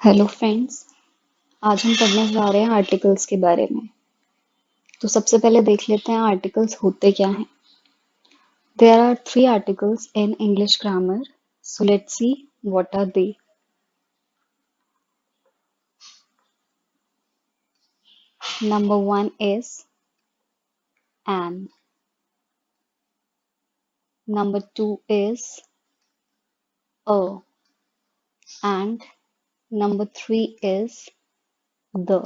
Hello friends. आज हम पढ़ने जा रहे हैं आर्टिकल्स के बारे में। तो सबसे पहले देख लेते हैं आर्टिकल्स होते क्या हैं। There are 3 articles in English grammar, so let's see what are they. Number 1 is an, number 2 is a, and number 3 is the।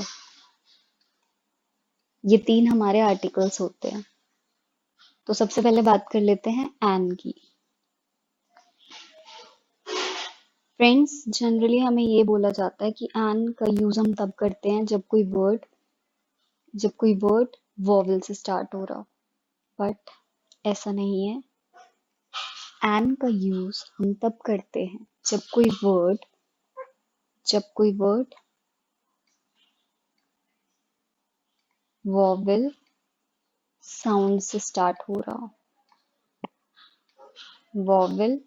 ये 3 हमारे आर्टिकल्स होते हैं। तो सबसे पहले बात कर लेते हैं an की। फ्रेंड्स, जनरली हमें ये बोला जाता है कि an का यूज हम तब करते हैं जब कोई वर्ड वॉवेल से स्टार्ट हो रहा, बट ऐसा नहीं है। एन का यूज हम तब करते हैं जब कोई वर्ड वॉवेल साउंड से स्टार्ट हो रहा हो। वॉवेल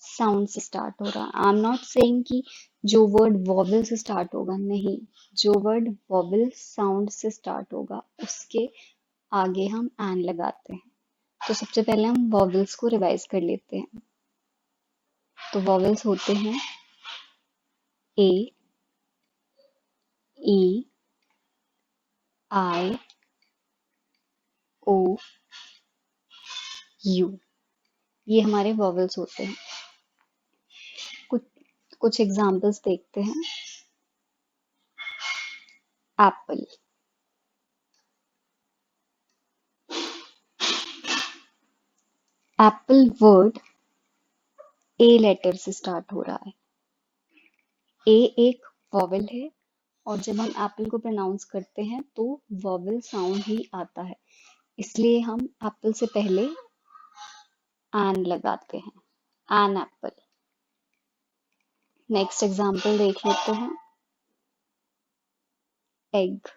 साउंड से स्टार्ट हो रहा। आई एम नॉट सेइंग कि जो वर्ड वॉवेल से स्टार्ट होगा, नहीं, जो वर्ड वॉवेल साउंड से स्टार्ट होगा उसके आगे हम एन लगाते हैं। तो सबसे पहले हम वॉवेल्स को रिवाइज कर लेते हैं। तो वॉवेल्स होते हैं ए, ई, आई, ओ, यू। ये हमारे वॉवेल्स होते हैं। कुछ कुछ एग्जांपल्स देखते हैं। Apple, apple word A letter से स्टार्ट हो रहा है। ए एक वॉवेल है, और जब हम एप्पल को प्रोनाउंस करते हैं तो वॉवेल साउंड ही आता है, इसलिए हम एप्पल से पहले एन लगाते हैं। An apple. नेक्स्ट एग्जांपल देख लेते हैं। एग,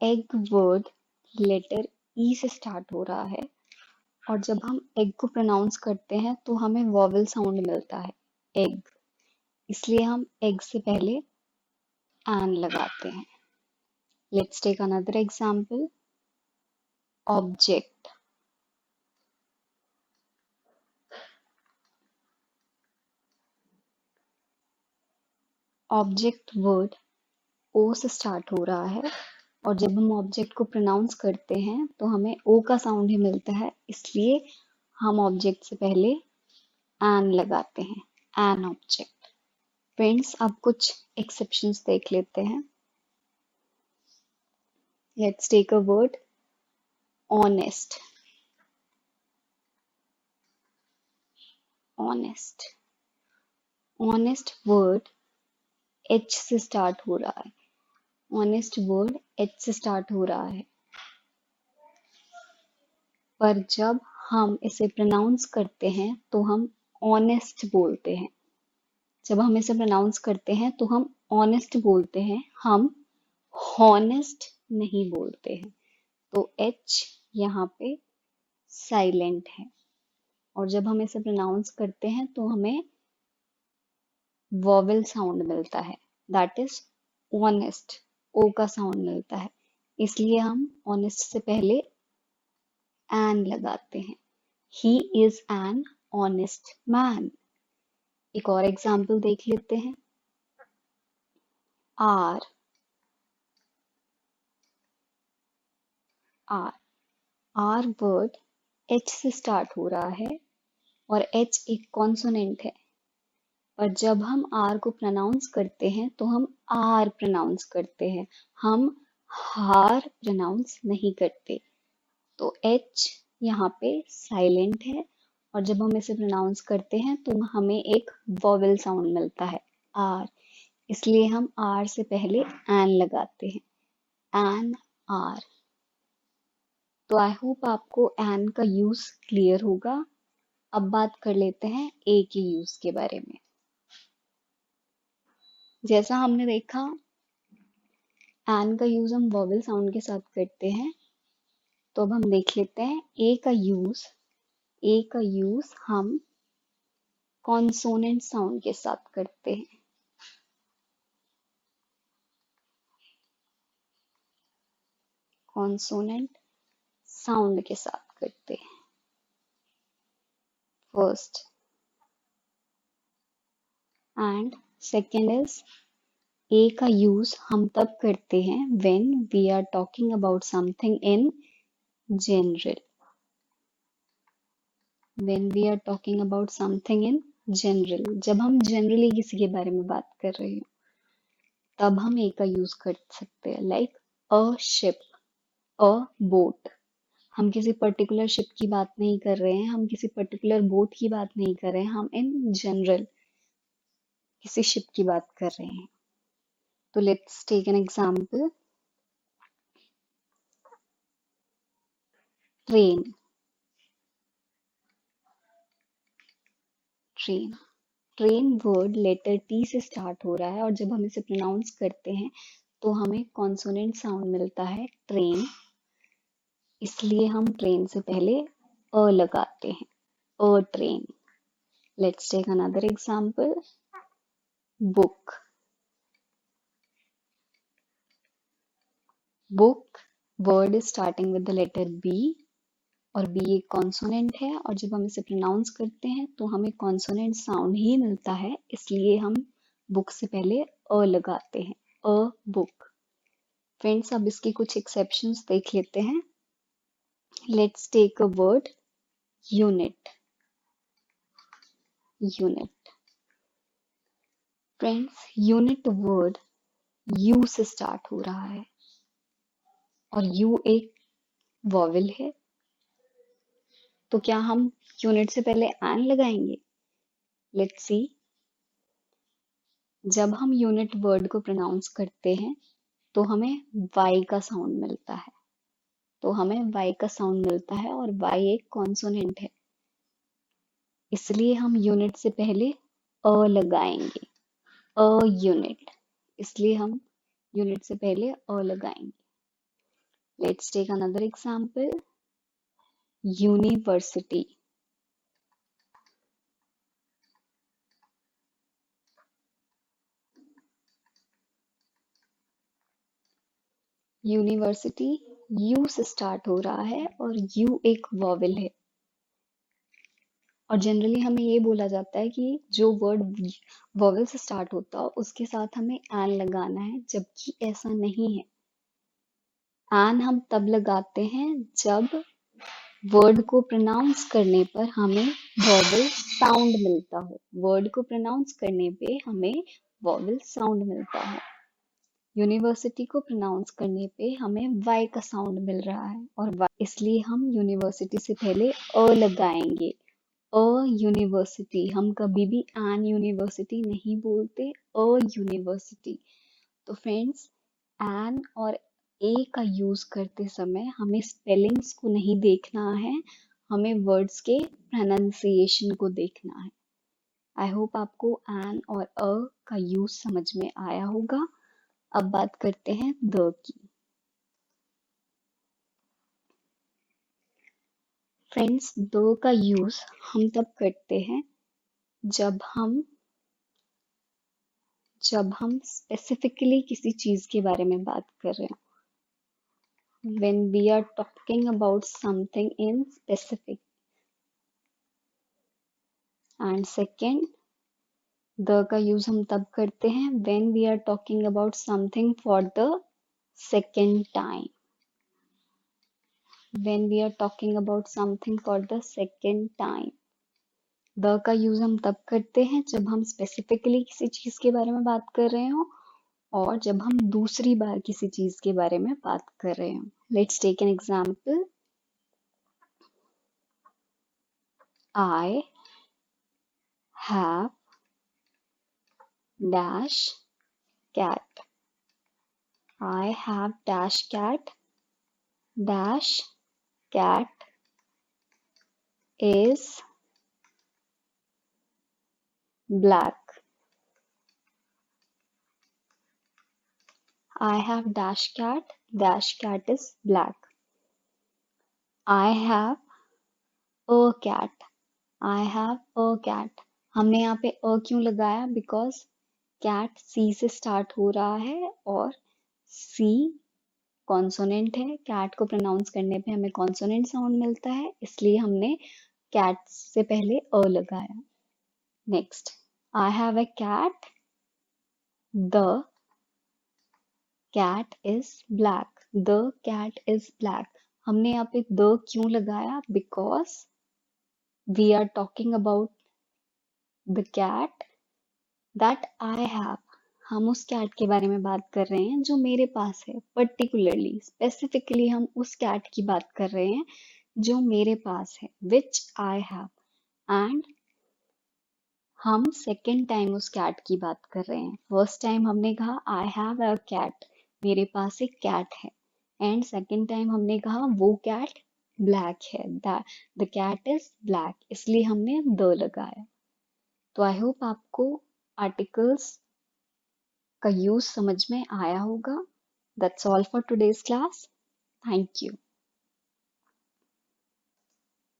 एग वर्ड लेटर ई से स्टार्ट हो रहा है, और जब हम एग को प्रोनाउंस करते हैं तो हमें वॉवेल साउंड मिलता है, एग, इसलिए हम एग से पहले एन लगाते हैं। Let's take another example. Object, object word O से स्टार्ट हो रहा है, और जब हम ऑब्जेक्ट को प्रोनाउंस करते हैं तो हमें ओ का साउंड ही मिलता है, इसलिए हम ऑब्जेक्ट से पहले एन लगाते हैं। An object. फ्रेंड्स, अब कुछ एक्सेप्शंस देख लेते हैं। Let's take a word honest. Honest, honest word H से स्टार्ट हो रहा है। ऑनेस्ट वर्ड एच से स्टार्ट हो रहा है, पर जब हम इसे प्रोनाउंस करते हैं तो हम ऑनेस्ट बोलते हैं। जब हम इसे प्रोनाउंस करते हैं तो हम ऑनेस्ट बोलते हैं, हम हॉनेस्ट नहीं बोलते हैं। तो एच यहाँ पे साइलेंट है, और जब हम इसे प्रोनाउंस करते हैं तो हमें वॉवेल साउंड मिलता है, दैट इज ऑनेस्ट, ओ का साउंड मिलता है, इसलिए हम ऑनेस्ट से पहले एन लगाते हैं। He is an honest man. एक और एग्जाम्पल देख लेते हैं। Hour, hour, hour word H से स्टार्ट हो रहा है, और एच एक कॉन्सोनेंट है, पर जब हम आर को प्रोनाउंस करते हैं तो हम आर प्रोनाउंस करते हैं, हम हार प्रोनाउंस नहीं करते। तो एच यहाँ पे साइलेंट है, और जब हम इसे प्रोनाउंस करते हैं तो हमें एक वॉवेल साउंड मिलता है, आर, इसलिए हम आर से पहले एन लगाते हैं। An, hour. तो आई होप आपको एन का यूज क्लियर होगा। अब बात कर लेते हैं ए के यूज के बारे में। जैसा हमने देखा, एन का यूज हम वॉवेल साउंड के साथ करते हैं, तो अब हम देख लेते हैं ए का यूज। ए का यूज हम कॉन्सोनेंट साउंड के साथ करते हैं। कॉन्सोनेंट साउंड के साथ करते हैं। First and second is a का यूज हम तब करते हैं when we are talking about something in general. When we are talking about something in general, जब हम जनरली किसी के बारे में बात कर रहे हो तब हम ए का यूज कर सकते हैं। Like a ship, a boat. हम किसी पर्टिकुलर शिप की बात नहीं कर रहे हैं, हम किसी पर्टिकुलर बोट की बात नहीं कर रहे हैं, हम इन जनरल किसी शिप की बात कर रहे हैं। तो let's take an example. Train. Train train word letter T से स्टार्ट हो रहा है और जब हम इसे प्रोनाउंस करते हैं तो हमें कॉन्सोनेंट साउंड मिलता है ट्रेन, इसलिए हम ट्रेन से पहले अ लगाते हैं। A train. Let's take another example. Book. Book word is starting with the letter B और बी एक कॉन्सोनेंट है और जब हम इसे प्रोनाउंस करते हैं तो हमें कॉन्सोनेंट साउंड ही मिलता है, इसलिए हम बुक से पहले अ लगाते हैं। A book. फ्रेंड्स, अब इसकी कुछ एक्सेप्शंस देख लेते हैं। Let's take a word unit. Unit. Friends, unit word U से स्टार्ट हो रहा है और यू एक वॉवेल है, तो क्या हम यूनिट से पहले एन लगाएंगे? Let's see. जब हम यूनिट वर्ड को प्रोनाउंस करते हैं तो हमें वाई का साउंड मिलता है। तो हमें वाई का साउंड मिलता है और वाई एक कॉन्सोनेंट है, इसलिए हम यूनिट से पहले अ लगाएंगे। A unit. इसलिए हम यूनिट से पहले अ लगाएंगे। Let's take another example. University. University U से स्टार्ट हो रहा है और यू एक वॉवेल है और जनरली हमें ये बोला जाता है कि जो वर्ड वॉवेल से स्टार्ट होता है उसके साथ हमें एन लगाना है, जबकि ऐसा नहीं है। एन हम तब लगाते हैं जब वर्ड को प्रोनाउंस करने पर हमें वॉवेल साउंड मिलता हो। वर्ड को प्रोनाउंस करने पे हमें वॉवेल साउंड मिलता है। यूनिवर्सिटी को प्रोनाउंस करने पे हमें वाई का साउंड मिल रहा है और वाई, इसलिए हम यूनिवर्सिटी से पहले अ लगाएंगे। A university. हम कभी भी एन यूनिवर्सिटी नहीं बोलते, अ यूनिवर्सिटी। तो फ्रेंड्स, एन और ए का यूज करते समय हमें स्पेलिंग्स को नहीं देखना है, हमें वर्ड्स के प्रोनाउंसिएशन को देखना है। आई होप आपको एन और अ का यूज समझ में आया होगा। अब बात करते हैं द की। फ्रेंड्स, द का यूज हम तब करते हैं जब हम स्पेसिफिकली किसी चीज के बारे में बात कर रहे हैं। when we are talking about something in specific. and second, the का यूज हम तब करते हैं when we are talking about something for the second time. when we are talking about something for the second time. The का use हम तब करते हैं जब हम स्पेसिफिकली किसी चीज के बारे में बात कर रहे हो और जब हम दूसरी बार किसी चीज के बारे में बात कर रहे हो। Let's take an example. I have dash cat. I have dash cat. Dash cat is black. I have dash cat. Dash cat is black. I have a cat. I have a cat. हमने यहाँ पे अ क्यों लगाया? Because cat C से start हो रहा है और सी कॉन्सोनेंट है। कैट को प्रोनाउंस करने पे हमें कॉन्सोनेंट साउंड मिलता है, इसलिए हमने कैट से पहले अ लगाया। Next, I have a cat, the cat is black. The cat is black. हमने यहाँ पे द क्यों लगाया? Because we are talking about the cat that I have. हम उस कैट के बारे में बात कर रहे हैं जो मेरे पास है। पर्टिकुलरली, स्पेसिफिकली हम उस कैट की बात कर रहे हैं जो मेरे पास है, विच आई हैव। एंड हम सेकेंड टाइम उस कैट की बात कर रहे हैं। फर्स्ट टाइम हमने कहा आई हैव अ कैट, मेरे पास एक कैट है। एंड सेकेंड टाइम हमने कहा वो कैट ब्लैक है, द कैट इज ब्लैक, इसलिए हमने द लगाया। तो आई होप आपको आर्टिकल्स का यूज समझ में आया होगा। That's all for today's class. Thank you.